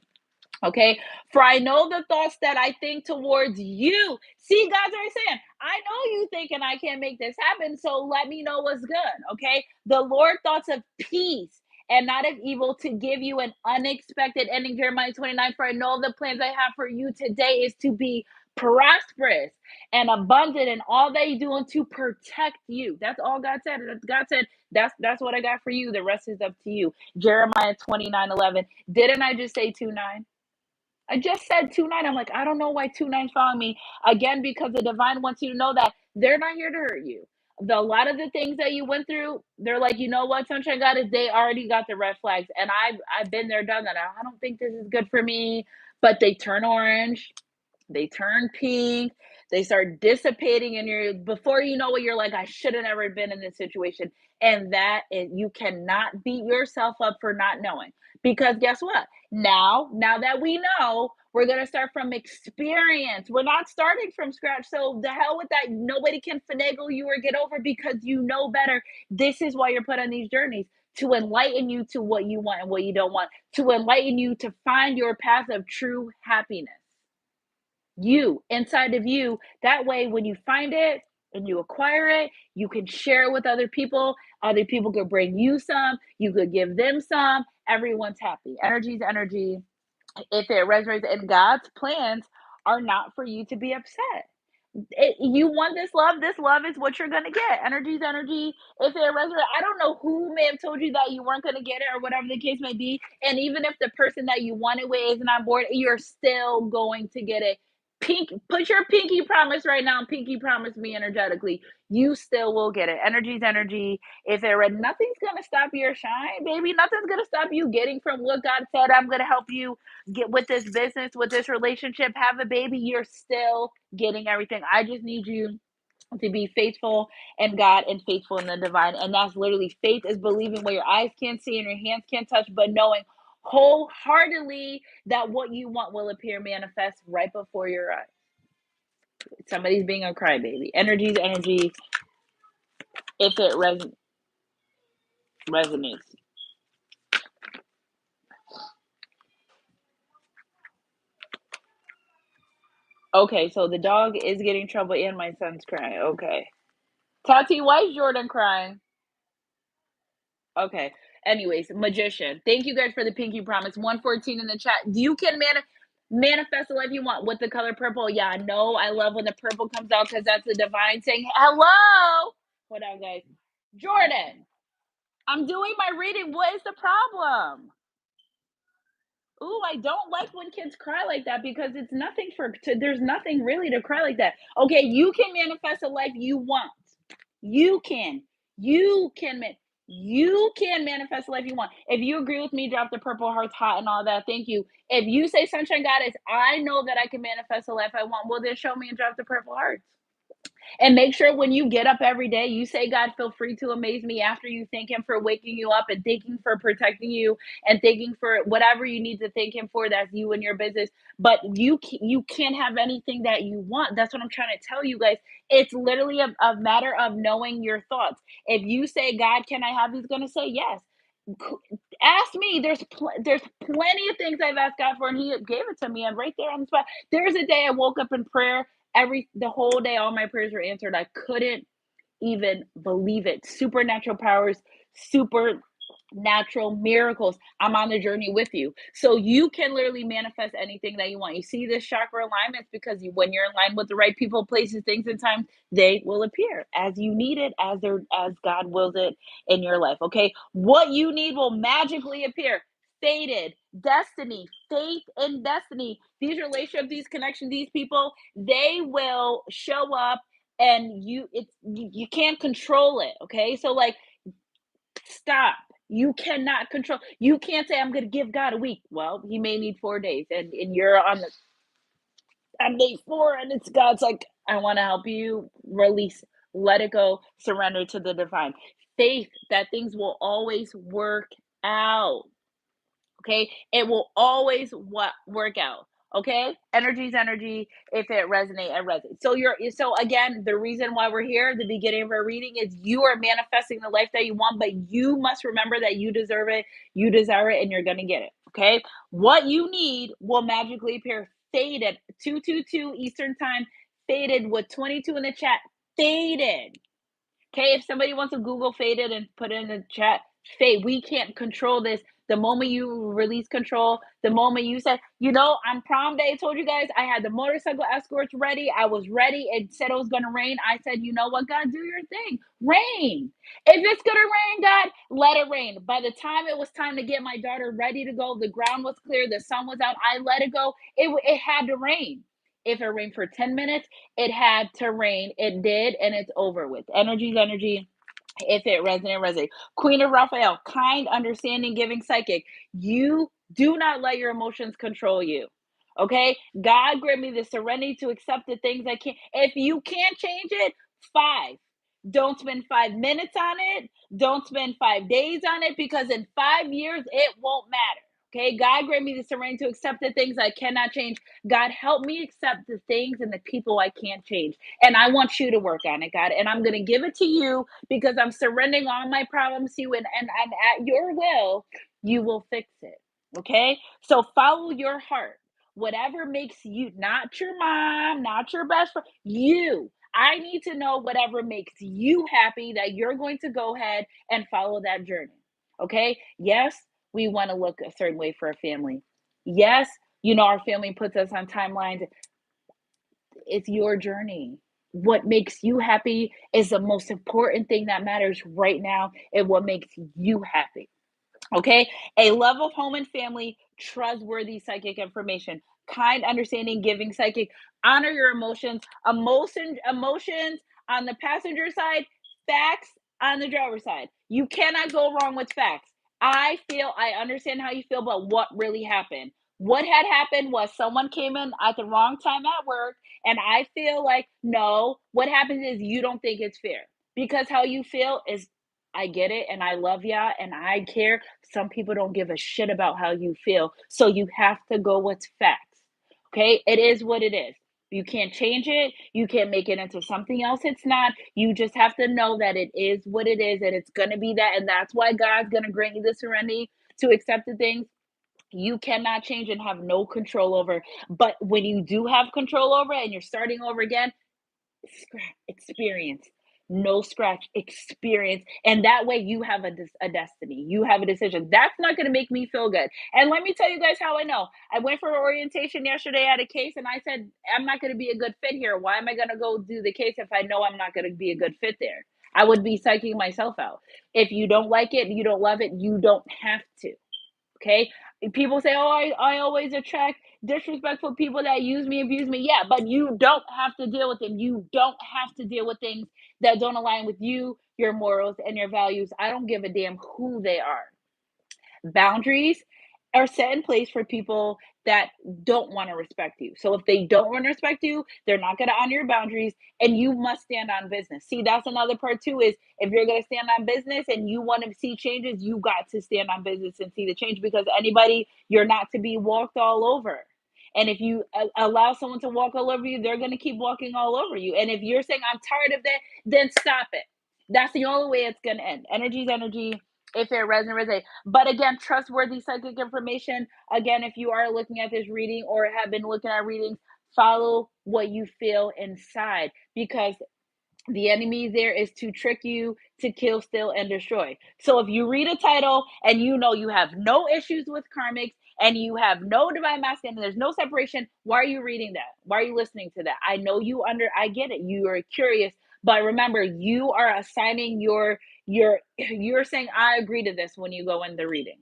Okay, for I know the thoughts that I think towards you. See, God's already saying, I know you thinking I can't make this happen, so let me know what's good. Okay, the Lord thoughts of peace and not of evil to give you an unexpected ending. Jeremiah 29. For I know the plans I have for you today is to be prosperous and abundant in all that you do and to protect you. That's all God said. God said, that's what I got for you. The rest is up to you. Jeremiah 29:11. Didn't I just say 2:9? I just said 2-9. I'm like, I don't know why 2-9's following me. Again, because the divine wants you to know that they're not here to hurt you. A lot of the things that you went through, they're like, you know what, Sunshine Goddess, they already got the red flags. And I've been there, done that. I don't think this is good for me. But they turn orange, they turn pink, they start dissipating in your before you know it, you're like, I should have never been in this situation. And that is, you cannot beat yourself up for not knowing. Because guess what? Now that we know, we're gonna start from experience. We're not starting from scratch. So the hell with that. Nobody can finagle you or get over because you know better. This is why you're put on these journeys to enlighten you to what you want and what you don't want, to enlighten you to find your path of true happiness, you inside of you. That way, when you find it and you acquire it, you can share it with other people. Other people could bring you some, you could give them some. Everyone's happy. Energy's energy. If it resonates, and God's plans are not for you to be upset. You want this love is what you're gonna get. Energy's energy. If it resonates, I don't know who may have told you that you weren't gonna get it or whatever the case may be. And even if the person that you wanted with isn't on board, you're still going to get it. Put your pinky promise right now and pinky promise me energetically. You still will get it. Energy's energy. If it read, nothing's gonna stop your shine, baby. Nothing's gonna stop you getting from what God said. I'm gonna help you get with this business, with this relationship, have a baby. You're still getting everything. I just need you to be faithful in God and faithful in the divine. And that's literally faith is believing what your eyes can't see and your hands can't touch, but knowing wholeheartedly that what you want will appear manifest right before your eyes. Somebody's being a crybaby. Energy's energy. If it resonates. Okay, so the dog is getting trouble and my son's crying. Okay. Tati, why is Jordan crying? Okay. Anyways, magician. Thank you guys for the pinky promise. 114 in the chat. You can manifest the life you want with the color purple. Yeah, I know. I love when the purple comes out because that's the divine saying hello. What up, guys? Jordan, I'm doing my reading. What is the problem? Ooh, I don't like when kids cry like that because it's nothing there's nothing really to cry like that. Okay, you can manifest a life you want. You can. You can man you can manifest the life you want. If you agree with me, drop the purple hearts hot and all that. Thank you. If you say Sunshine Goddess, I know that I can manifest the life I want. Well, then show me and drop the purple hearts. And make sure when you get up every day, you say, God, feel free to amaze me after you thank Him for waking you up and thanking for protecting you and thanking for whatever you need to thank Him for. That's you and your business. But you can't have anything that you want. That's what I'm trying to tell you guys. It's literally a matter of knowing your thoughts. If you say, God, can I have? He's going to say yes. Ask me. There's plenty of things I've asked God for, and He gave it to me. I'm right there on the spot. There's a day I woke up in prayer the whole day all my prayers were answered. I couldn't even believe it. Supernatural powers, supernatural miracles. I'm on the journey with you. So you can literally manifest anything that you want. You see this chakra alignments because when you're in line with the right people, places, things, and times, they will appear as you need it, as God wills it in your life. Okay. What you need will magically appear. Fated, destiny, faith, and destiny. These relationships, these connections, these people, they will show up and you can't control it. Okay. So like stop. You cannot control. You can't say I'm going to give God a week. Well, He may need 4 days, and you're on day 4, and it's God's like, I want to help you release, let it go, surrender to the divine. Faith that things will always work out. Okay, it will always work out. Okay, energy's energy. If it resonates, it resonates. So again, the reason why we're here, the beginning of our reading, is you are manifesting the life that you want, but you must remember that you deserve it, you desire it, and you're gonna get it. Okay, what you need will magically appear. Faded 222 Eastern time. Faded with 22 in the chat. Faded. Okay, if somebody wants to Google faded and put it in the chat, fade. We can't control this. The moment you release control, the moment you said, on prom day, I told you guys I had the motorcycle escorts ready. I was ready. It said it was going to rain. I said, you know what, God, do your thing. Rain. If it's going to rain, God, let it rain. By the time it was time to get my daughter ready to go, the ground was clear, the sun was out. I let it go. It had to rain. If it rained for 10 minutes, it had to rain. It did, and it's over with. Energy's energy. If it resonate. Queen of Raphael, kind, understanding, giving, psychic. You do not let your emotions control you. Okay? God grant me the serenity to accept the things I can't. If you can't change it, 5. Don't spend 5 minutes on it. Don't spend 5 days on it, because in 5 years, it won't matter. Okay, God grant me the serenity to accept the things I cannot change. God help me accept the things and the people I can't change. And I want you to work on it, God. And I'm going to give it to you, because I'm surrendering all my problems to you, and at your will, you will fix it. Okay? So follow your heart. Whatever makes you, not your mom, not your best friend, you. I need to know whatever makes you happy, that you're going to go ahead and follow that journey. Okay? Yes, we want to look a certain way for a family. Yes, our family puts us on timelines. It's your journey. What makes you happy is the most important thing that matters right now, and what makes you happy. Okay. A love of home and family, trustworthy psychic information, kind, understanding, giving psychic, honor your emotions, emotions on the passenger side, facts on the driver's side. You cannot go wrong with facts. I understand how you feel, but what really happened? What had happened was someone came in at the wrong time at work, and I feel like, no, what happens is you don't think it's fair, because how you feel is, I get it, and I love ya and I care. Some people don't give a shit about how you feel. So you have to go with facts. Okay? It is what it is. You can't change it. You can't make it into something else it's not. You just have to know that it is what it is, and it's going to be that. And that's why God's going to grant you the serenity to accept the things you cannot change and have no control over. But when you do have control over it and you're starting over again, experience, no scratch, experience, and that way you have a destiny, you have a decision. That's not going to make me feel good. And let me tell you guys how I know. I went for orientation yesterday at a case, and I said, I'm not going to be a good fit here. Why am I going to go do the case if I know I'm not going to be a good fit there? I would be psyching myself out. If you don't like it, you don't love it, you don't have to. Okay. People say, oh, I always attract disrespectful people that use me, abuse me. Yeah, but you don't have to deal with them. You don't have to deal with things that don't align with you, your morals, and your values. I don't give a damn who they are. Boundaries are set in place for people that don't want to respect you. So if they don't want to respect you, they're not going to honor your boundaries, and you must stand on business. See, that's another part too, is if you're going to stand on business and you want to see changes, you got to stand on business and see the change, because anybody, you're not to be walked all over. And if you allow someone to walk all over you, they're going to keep walking all over you. And if you're saying, I'm tired of that, then stop it. That's the only way it's going to end. Energy's energy. If it resonates. But again, trustworthy psychic information. Again, if you are looking at this reading or have been looking at readings, follow what you feel inside, because the enemy there is to trick you, to kill, steal, and destroy. So if you read a title and you know you have no issues with karmics and you have no divine masculine and there's no separation, why are you reading that? Why are you listening to that? I know I get it. You are curious, but remember, you are assigning you're saying, I agree to this when you go in the reading.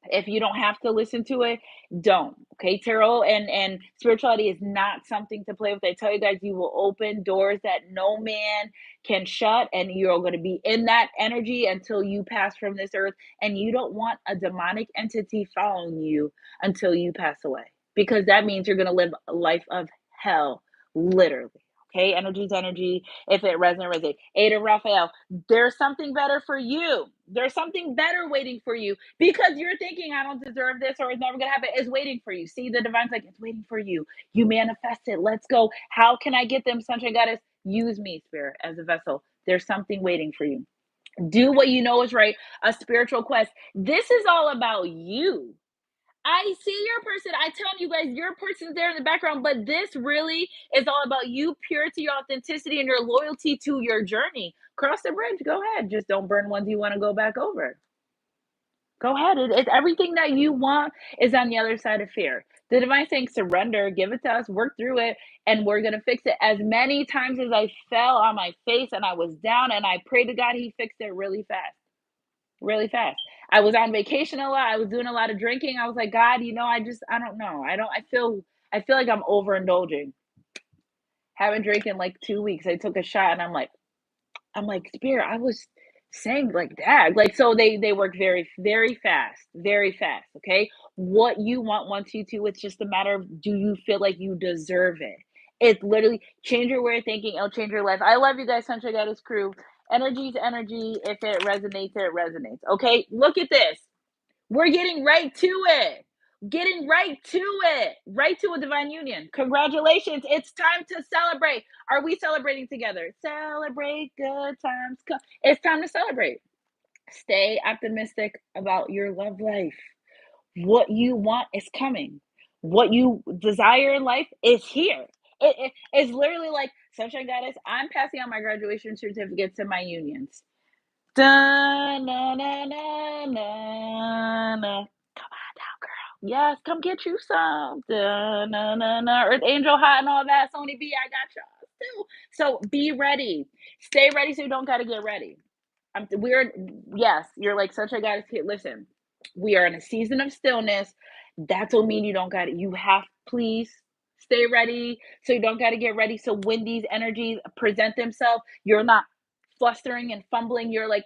If you don't have to listen to it, don't. Okay, tarot and spirituality is not something to play with. I tell you guys, you will open doors that no man can shut, and you're going to be in that energy until you pass from this earth. And you don't want a demonic entity following you until you pass away, because that means you're going to live a life of hell, literally. Okay, energy's energy. If it resonates. Ada Raphael, there's something better for you. There's something better waiting for you, because you're thinking, I don't deserve this, or it's never going to happen. It's waiting for you. See, the divine's like, it's waiting for you. You manifest it. Let's go. How can I get them, sunshine goddess? Use me, spirit, as a vessel. There's something waiting for you. Do what you know is right. A spiritual quest. This is all about you. I see your person. I tell you guys, your person's there in the background, but this really is all about you, purity, your authenticity, and your loyalty to your journey. Cross the bridge. Go ahead. Just don't burn ones you want to go back over. Go ahead. It's everything that you want is on the other side of fear. The divine saying surrender, give it to us, work through it, and we're gonna fix it. As many times as I fell on my face and I was down and I prayed to God, He fixed it really fast. Really fast. I was on vacation a lot. I was doing a lot of drinking. I was like, God, I don't know. I feel like I'm overindulging. Haven't drank in like 2 weeks. I took a shot and I'm like, Spirit, I was saying like that. Like, so they work very, very fast, very fast. Okay. What you want wants you to, it's just a matter of, do you feel like you deserve it? It's literally change your way of thinking, it'll change your life. I love you guys, Sunshine Goddess crew. Energy's energy. If it resonates, it resonates. Okay. Look at this. We're getting right to it. Getting right to it. Right to a divine union. Congratulations. It's time to celebrate. Are we celebrating together? Celebrate good times. It's time to celebrate. Stay optimistic about your love life. What you want is coming. What you desire in life is here. It's literally like, Sunshine Goddess, I'm passing out my graduation certificates to my unions. Da, na, na, na, na, na. Come on now, girl. Yes, come get you some. Da, na, na, na. Earth Angel Hot and all that. Sony B, I got y'all too. So be ready. Stay ready so you don't got to get ready. We're, yes, you're like such a goddess here. Listen, we are in a season of stillness. That's what mean you don't got it. You have, please stay ready so you don't got to get ready. So when these energies present themselves, you're not flustering and fumbling. You're like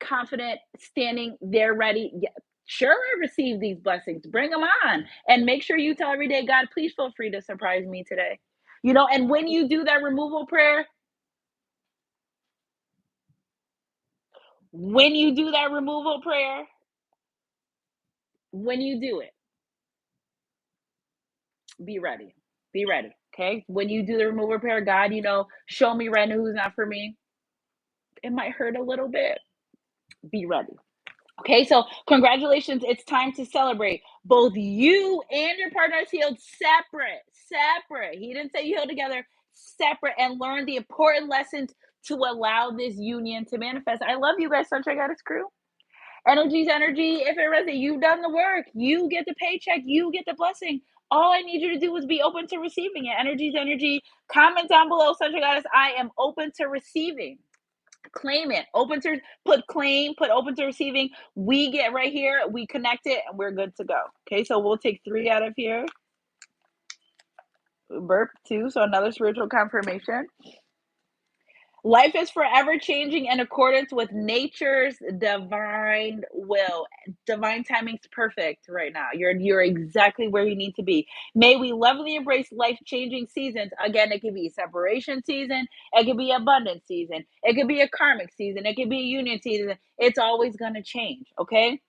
confident, standing there ready. Yeah, sure, I receive these blessings. Bring them on. And make sure you tell every day, God, please feel free to surprise me today. And when you do that removal prayer, when you do that removal prayer, when you do it, be ready. Be ready. Okay. When you do the removal prayer, God, show me right now who's not for me. It might hurt a little bit. Be ready. Okay, so congratulations. It's time to celebrate. Both you and your partner is healed separate. Separate. He didn't say you healed together, separate, and learn the important lessons to allow this union to manifest. I love you guys, Sunshine Goddess crew. Energy's energy. If it resonates, you've done the work. You get the paycheck. You get the blessing. All I need you to do is be open to receiving it. Energy's energy. Comment down below, Sunshine Goddess. I am open to receiving. Claim it. Open to put claim, put open to receiving. We get right here, we connect it, and we're good to go. Okay, so we'll take 3 out of here. Burp 2. So another spiritual confirmation. Life is forever changing in accordance with nature's divine will. Divine timing's perfect right now. You're exactly where you need to be. May we lovingly embrace life-changing seasons. Again, it could be a separation season, it could be abundance season, it could be a karmic season, it could be a union season. It's always gonna change, okay?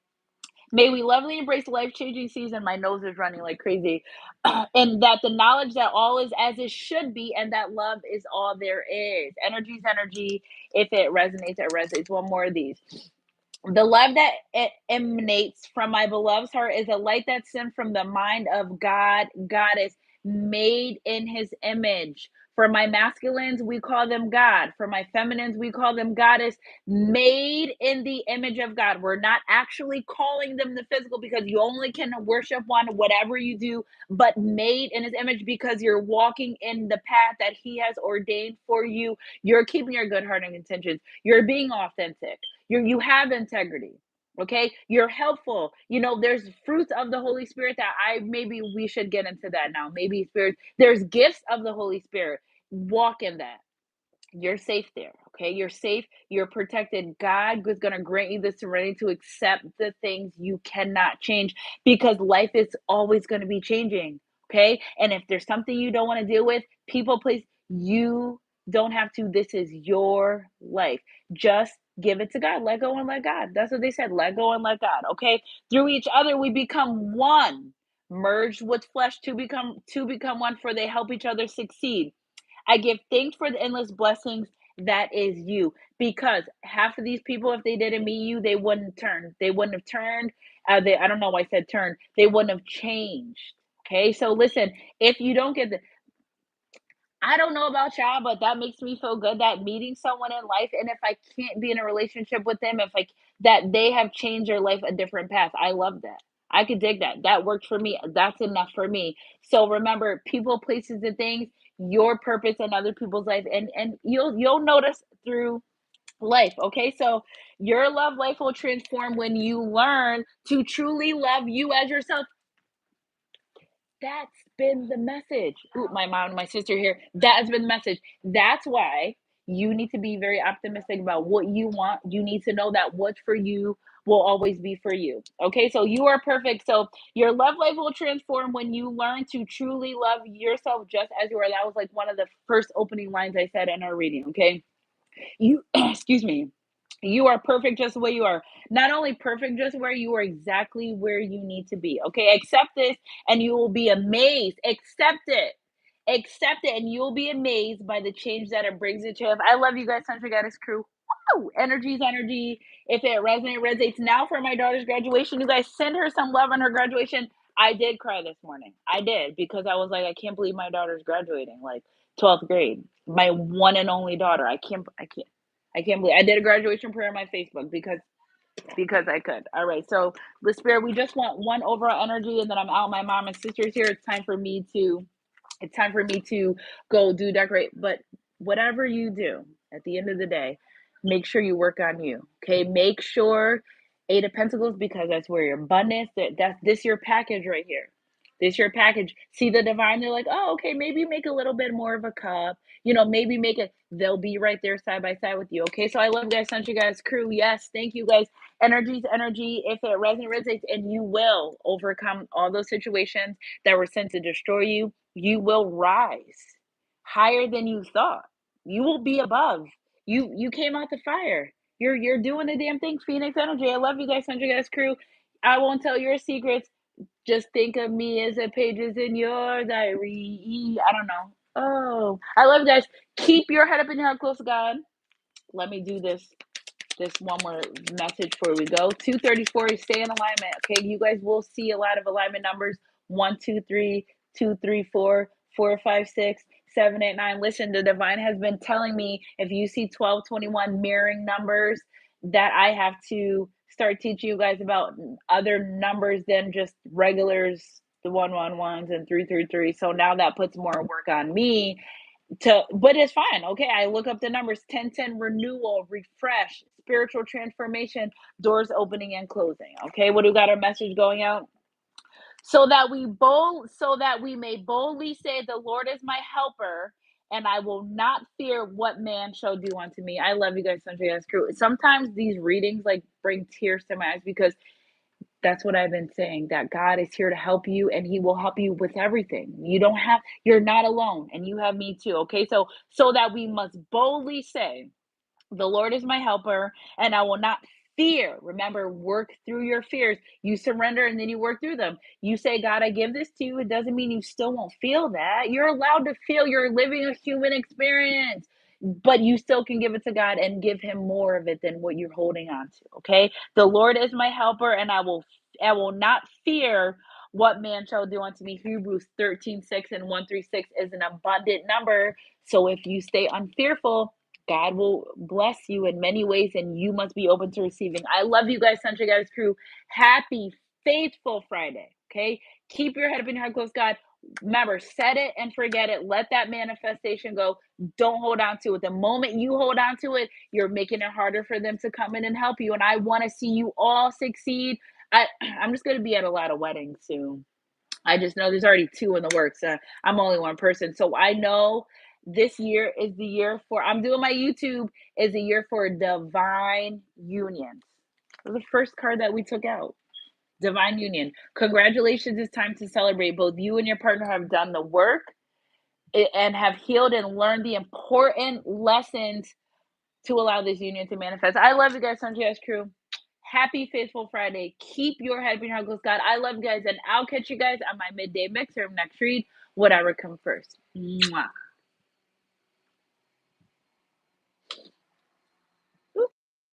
May we lovingly embrace the life changing season. My nose is running like crazy. And that the knowledge that all is as it should be, and that love is all there is. Energy is energy. If it resonates, it resonates. One more of these. The love that emanates from my beloved's heart is a light that's sent from the mind of God, Goddess, made in his image. For my masculines, we call them God. For my feminines, we call them Goddess, made in the image of God. We're not actually calling them the physical because you only can worship one, whatever you do, but made in his image because you're walking in the path that he has ordained for you. You're keeping your good heart and intentions. You're being authentic. You have integrity. Okay, you're helpful. There's fruits of the Holy Spirit that I maybe we should get into that now. Maybe spirit, there's gifts of the Holy Spirit. Walk in that. You're safe there. Okay, you're safe, you're protected. God is going to grant you the serenity to accept the things you cannot change, because life is always going to be changing. Okay, and if there's something you don't want to deal with, people, place, you don't have to. This is your life. Just give it to God. Let go and let God. That's what they said. Let go and let God. Okay, through each other we become one, merged with flesh to become one, for they help each other succeed. I give thanks for the endless blessings that is you, because half of these people, if they didn't meet you, they wouldn't turn. They wouldn't have turned. I don't know why I said turn. They wouldn't have changed. Okay, so listen, if you don't get the, I don't know about y'all, but that makes me feel good, that meeting someone in life, and if I can't be in a relationship with them, if that they have changed their life a different path. I love that. I could dig that. That worked for me. That's enough for me. So remember, people, places, and things, your purpose and other people's life, and you'll notice through life. Okay, so your love life will transform when you learn to truly love you as yourself. That's been the message. Ooh, my mom and my sister here. That has been the message. That's why you need to be very optimistic about what you want. You need to know that what's for you will always be for you. Okay, so you are perfect. So your love life will transform when you learn to truly love yourself just as you are. That was like one of the first opening lines I said in our reading. Okay, you, excuse me, you are perfect just the way you are. Not only perfect just where you are, exactly where you need to be. Okay, accept this and you will be amazed. Accept it. Accept it and you'll be amazed by the change that it brings into your life. I love you guys, Century Goddess crew. Woo! Energy is energy. If it resonates. Now for my daughter's graduation, you guys send her some love on her graduation. I did cry this morning. I did because I was like, I can't believe my daughter's graduating, like 12th grade. My one and only daughter. I can't believe I did a graduation prayer on my Facebook because I could. All right. So the spirit, we just want one overall energy, and then I'm out. My mom and sisters here. It's time for me to go do decorate. But whatever you do, at the end of the day, make sure you work on you. Okay. Make sure Eight of Pentacles, because that's where your abundance, that's this your package right here. This your package. See the divine, they're like, oh, okay, maybe make a little bit more of a cup. Maybe make it, they'll be right there side by side with you. Okay. So I love you guys, sent you guys crew. Yes, thank you guys. Energy's energy. If it resonates, and you will overcome all those situations that were sent to destroy you, you will rise higher than you thought. You will be above. You came out the fire. You're doing the damn thing, Phoenix energy. I love you guys, 100 guys crew. I won't tell your secrets. Just think of me as the pages in your diary. I don't know. Oh, I love you guys. Keep your head up and your heart close to God. Let me do this one more message before we go. 234, stay in alignment. Okay, you guys will see a lot of alignment numbers. 1, 2, 3, 2, 3, 4, 4, 5, 6, 7, 8, 9. Listen, the divine has been telling me if you see 12, 21 mirroring numbers, that I have to start teaching you guys about other numbers than just regulars, the 111s and 333. So now that puts more work on me but it's fine. Okay, I look up the numbers: 1010, renewal, refresh, spiritual transformation, doors opening and closing. Okay, what do we got our message going out? So that we may boldly say, the Lord is my helper, and I will not fear what man shall do unto me. I love you guys, Century Guys crew. Sometimes these readings like bring tears to my eyes, because that's what I've been saying, that God is here to help you, and he will help you with everything. You're not alone, and you have me too. Okay. So that we must boldly say, the Lord is my helper, and I will not fear. Remember, work through your fears. You surrender and then you work through them. You say, God, I give this to you. It doesn't mean you still won't feel that. You're allowed to feel. You're living a human experience, but you still can give it to God and give him more of it than what you're holding on to. Okay. The Lord is my helper, and I will not fear what man shall do unto me. Hebrews 13:6 and 136 is an abundant number. So if you stay unfearful, God will bless you in many ways, and you must be open to receiving. I love you guys, Century Guys crew. Happy, faithful Friday. Okay. Keep your head up in your heart close, God. Remember, set it and forget it. Let that manifestation go. Don't hold on to it. The moment you hold on to it, you're making it harder for them to come in and help you. And I want to see you all succeed. I'm just going to be at a lot of weddings soon. I just know there's already two in the works. I'm only one person. So I know this year is the year for, I'm doing my YouTube, is the year for divine unions. It was the first card that we took out. Divine union. Congratulations. It's time to celebrate. Both you and your partner have done the work and have healed and learned the important lessons to allow this union to manifest. I love you guys, Sunshine crew. Happy Faithful Friday. Keep your head between your heart, God. I love you guys, and I'll catch you guys on my midday mixer next read. Whatever comes first. Mwah.